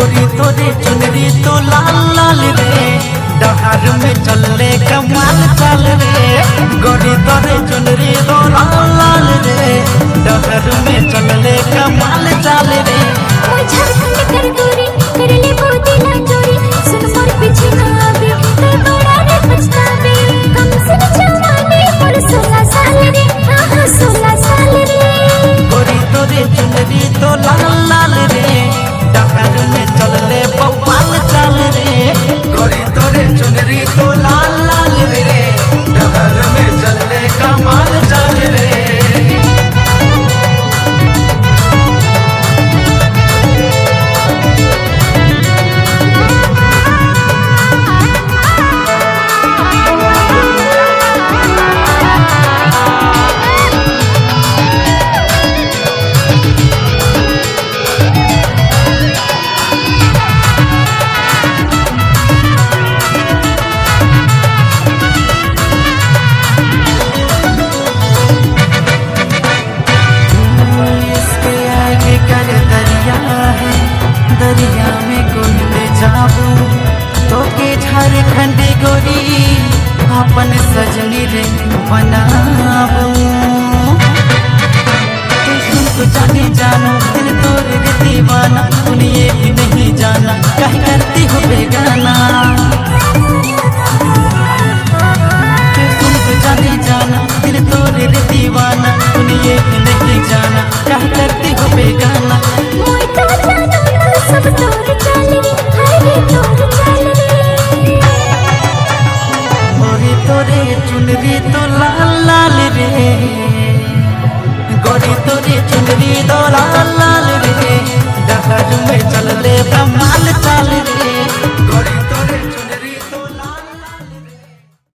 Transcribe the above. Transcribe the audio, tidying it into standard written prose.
गोरी तोरे चुनरी तो लाल लाल रे, डहार में चले कमाल चाल रे। गोरी तोरे चुनरी तो लाल लाल रे, डहार में चले कमाल चाल रे। ओ झारखंड कर गोरी कर ले मोदी ना चोरी, सुन मोर पीछे ना आवे तो बड़ा रे पछतावे। कम से जवानी पर 16 साल रे, हाँ 16 साल रे। गोरी तोरे चुनरी तो लाल लाल रे, डहार में चले बवाल चाल रे। गोरी तोरे चुनरी तो लाल लाल रे, डहार में चले कमाल चाल रे। दरिया में घूमने जाबू तो के झारखंड गोरी अपन सजनी रे बनाबू। तुमको जाने जानो दिल तोरे रे दीवाना, तुम ये भी नहीं जाना कहीं करती हो बेगाना। तुमको जाने जाना दिल तोरे रे दीवाना, तुम ये भी नहीं जाना कहीं करती हो बेगाना। सब तोर चाल रे, हरे तोर चाल रे। गोरी तोरे चुनरी तो लाल लाल रे, गोरी तोरे चुनरी तो लाल लाल रे, डहार में चले ब्रह्मा